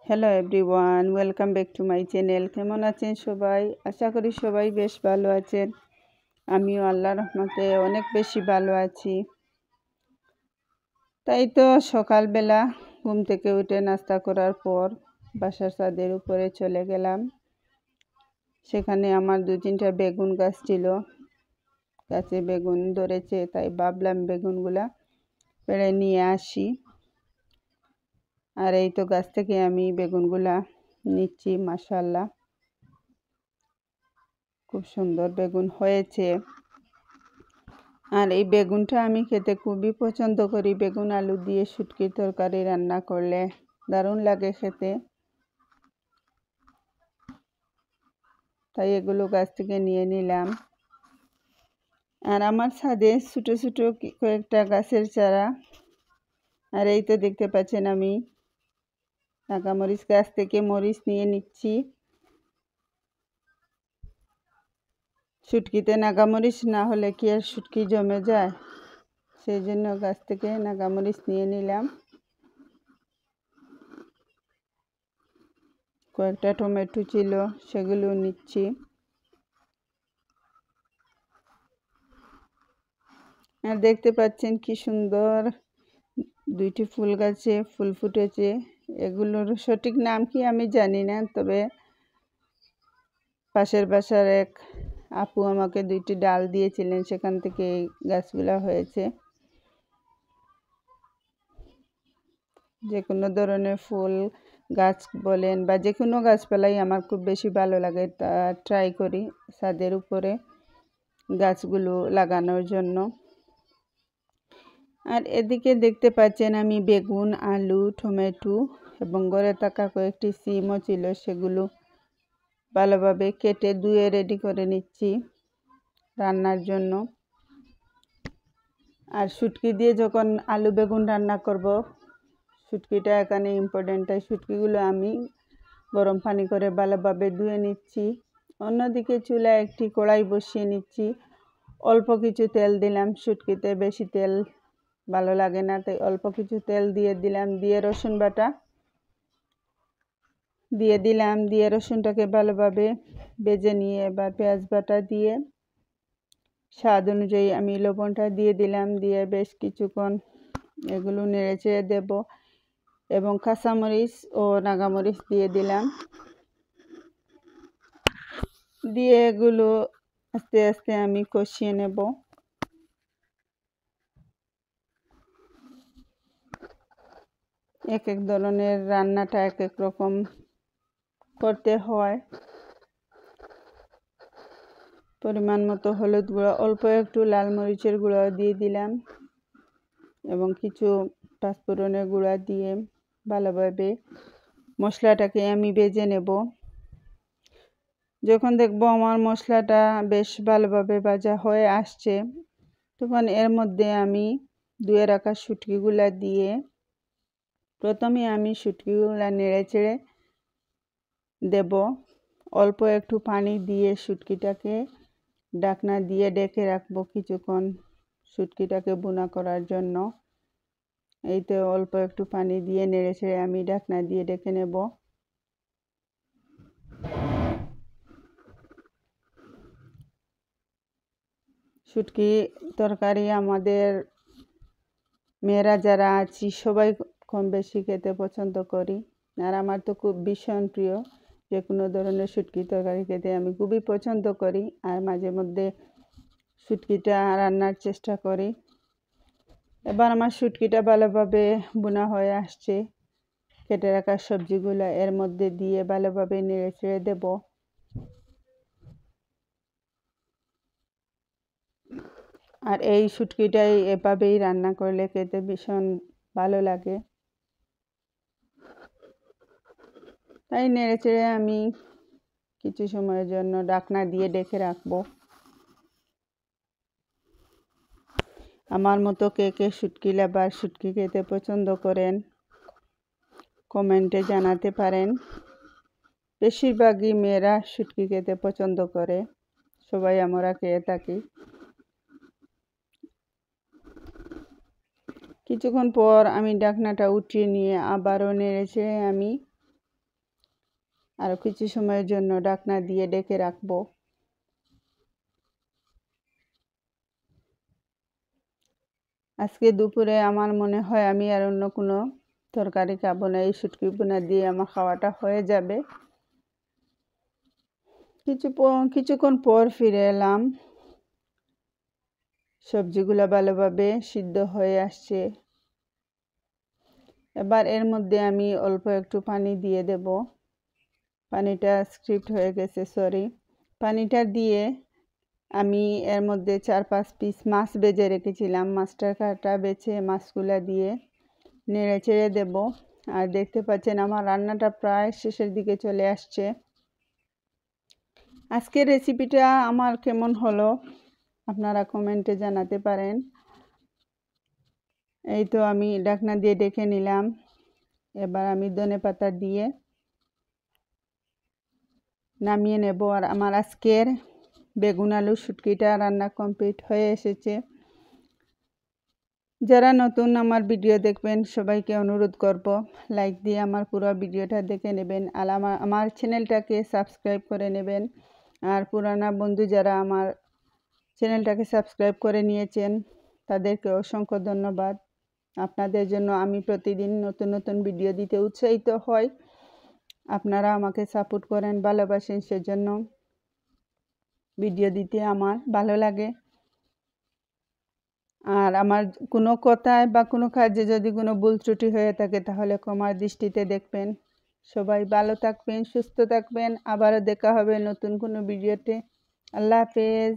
Hello everyone, welcome back to my channel. কেমন আছেন সবাই? আশা করি সবাই বেশ ভালো আছেন। আমিও আল্লাহর রহমতে অনেক বেশি ভালো আছি। তাই তো সকালবেলা ঘুম থেকে উঠে নাস্তা করার পর বাসার ছাদের উপরে চলে গেলাম। সেখানে আমার 2-3টা বেগুন গাছ ছিল, গাছে বেগুন ধরেছে, তাই ভাবলাম বেগুনগুলা পেড়ে নিয়ে আসি। আর এই তো গাছ থেকে আমি বেগুনগুলা নিচ্ছি। মাশাআল্লাহ, খুব সুন্দর বেগুন হয়েছে। আর এই বেগুনটা আমি খেতে খুবই পছন্দ করি। বেগুন আলু দিয়ে শুটকির তরকারি রান্না করলে দারুণ লাগে খেতে। তাই এগুলো গাছ থেকে নিয়ে নিলাম। আর আমার ছাদে ছোটো ছোটো কয়েকটা গাছের চারা। আর এই তো দেখতে পাচ্ছেন আমি নাগামরিচ গাছ থেকে মরিচ নিয়ে নিচ্ছি। শুটকিতে নাগামরিচ না হলে কি আর শুটকি জমে যায়? সেই জন্য গাছ থেকে নাগামরিচ নিয়ে নিলাম। কয়েকটা টমেটো ছিল, সেগুলো নিচ্ছি। আর দেখতে পাচ্ছেন কি সুন্দর 2টি ফুল গাছে ফুল ফুটেছে। এগুলোর সঠিক নাম কি আমি জানি না, তবে পাশের বাসার এক আপু আমাকে 2টি ডাল দিয়েছিলেন, সেখান থেকে এই গাছগুলো হয়েছে। যে কোনো ধরনের ফুল গাছ বলেন বা যে কোনো গাছপালাই আমার খুব বেশি ভালো লাগে, তা ট্রাই করি ছাদের উপরে গাছগুলো লাগানোর জন্য। আর এদিকে দেখতে পাচ্ছেন আমি বেগুন, আলু, টমেটো এবং ঘরে থাকা কয়েকটি সিমও ছিল, সেগুলো ভালোভাবে কেটে ধুয়ে রেডি করে নিচ্ছি রান্নার জন্য। আর শুটকি দিয়ে যখন আলু বেগুন রান্না করব, শুটকিটা এখানে ইম্পর্টেন্ট, তাই শুটকিগুলো আমি গরম পানি করে ভালোভাবে ধুয়ে নিচ্ছি। অন্যদিকে চুলায় একটি কড়াই বসিয়ে নিচ্ছি। অল্প কিছু তেল দিলাম, শুটকিতে বেশি তেল ভালো লাগে না, তাই অল্প কিছু তেল দিয়ে দিলাম। দিয়ে রসুন বাটা দিয়ে দিলাম। দিয়ে রসুনটাকে ভালোভাবে ভেজে নিয়ে এবার পেঁয়াজ বাটা দিয়ে স্বাদ অনুযায়ী আমি লবণটা দিয়ে দিলাম। দিয়ে বেশ কিছুক্ষণ এগুলো নেড়েচেড়ে দেব এবং কাঁচামরিচ ও নাগামরিচ দিয়ে দিলাম। দিয়ে এগুলো আস্তে আস্তে আমি কষিয়ে নেব। এক এক ধরনের রান্নাটা এক এক রকম করতে হয়। পরিমাণ মতো হলুদ গুঁড়ো, অল্প একটু লাল মরিচের গুঁড়ো দিয়ে দিলাম এবং কিছু পাঁচফোড়নের গুঁড়া দিয়ে ভালোভাবে মশলাটাকে আমি ভেজে নেব। যখন দেখব আমার মশলাটা বেশ ভালোভাবে ভাজা হয়ে আসছে, তখন এর মধ্যে আমি ধুয়ে রাখা শুটকিগুলা দিয়ে প্রথমে আমি শুটকিগুলা নেড়েচেড়ে দেব। অল্প একটু পানি দিয়ে শুটকিটাকে ঢাকনা দিয়ে ঢেকে রাখবো কিছুক্ষণ শুটকিটাকে ভুনা করার জন্য। এই তো অল্প একটু পানি দিয়ে নেড়েচেড়ে আমি ঢাকনা দিয়ে ঢেকে নেব। শুটকি তরকারি আমাদের মেয়েরা যারা আছি সবাই কম বেশি খেতে পছন্দ করি। আর আমার তো খুব ভীষণ প্রিয়, যে কোনো ধরনের শুটকি তরকারি খেতে আমি খুবই পছন্দ করি। আর মাঝে মধ্যে শুটকিটা রান্নার চেষ্টা করি। এবার আমার শুটকিটা ভালোভাবে বোনা হয়ে আসছে। কেটে রাখা সবজিগুলো এর মধ্যে দিয়ে ভালোভাবে নেড়ে চেড়ে দেব। আর এই শুটকিটাই এভাবেই রান্না করলে খেতে ভীষণ ভালো লাগে। তাই নেড়ে চেড়ে আমি কিছু সময়ের জন্য ঢাকনা দিয়ে ঢেকে রাখবো। আমার মতো কে কে শুটকি লাভার, শুটকি খেতে পছন্দ করেন, কমেন্টে জানাতে পারেন। বেশিরভাগই মেয়েরা শুটকি খেতে পছন্দ করে, সবাই আমরা খেয়ে থাকি। কিছুক্ষণ পর আমি ঢাকনাটা উঠিয়ে নিয়ে আবারও নেড়েচেড়ে আমি আরও কিছু সময়ের জন্য ঢাকনা দিয়ে ঢেকে রাখবো। আজকে দুপুরে আমার মনে হয় আমি আর অন্য কোনো তরকারি খাবো না, এই শুটকি বোনা দিয়ে আমার খাওয়াটা হয়ে যাবে। কিছুক্ষণ পর ফিরে এলাম। সবজিগুলো ভালোভাবে সিদ্ধ হয়ে আসছে। এবার এর মধ্যে আমি অল্প একটু পানি দিয়ে দেব। পানিটা স্কিপ হয়ে গেছে, সরি। পানিটা দিয়ে আমি এর মধ্যে 4-5 পিস মাছ ভেজে রেখেছিলাম, মাছটার কাঁটা বেছে মাছগুলো দিয়ে নেড়ে চেড়ে দেব। আর দেখতে পাচ্ছেন আমার রান্নাটা প্রায় শেষের দিকে চলে আসছে। আজকের রেসিপিটা আমার কেমন হলো আপনারা কমেন্টে জানাতে পারেন। এই তো আমি ঢাকনা দিয়ে ডেকে নিলাম। এবার আমি ধনেপাতা দিয়ে নামিয়ে নেব। আর আমার আজকের বেগুন আলু শুটকিটা রান্না কমপ্লিট হয়ে এসেছে। যারা নতুন আমার ভিডিও দেখবেন সবাইকে অনুরোধ করব লাইক দিয়ে আমার পুরো ভিডিওটা দেখে নেবেন, আর আমার চ্যানেলটাকে সাবস্ক্রাইব করে নেবেন। আর পুরানা বন্ধু যারা আমার চ্যানেলটাকে সাবস্ক্রাইব করে নিয়েছেন তাদেরকে অসংখ্য ধন্যবাদ। আপনাদের জন্য আমি প্রতিদিন নতুন নতুন ভিডিও দিতে উৎসাহিত হই। আপনারা আমাকে সাপোর্ট করেন, ভালোবাসেন, সেজন্য ভিডিও দিতে আমার ভালো লাগে। আর আমার কোনো কথায় বা কোনো কাজে যদি কোনো ভুল ত্রুটি হয়ে থাকে তাহলে ক্ষমার দৃষ্টিতে দেখবেন। সবাই ভালো থাকবেন, সুস্থ থাকবেন। আবারও দেখা হবে নতুন কোনো ভিডিওতে। আল্লাহ হাফেজ।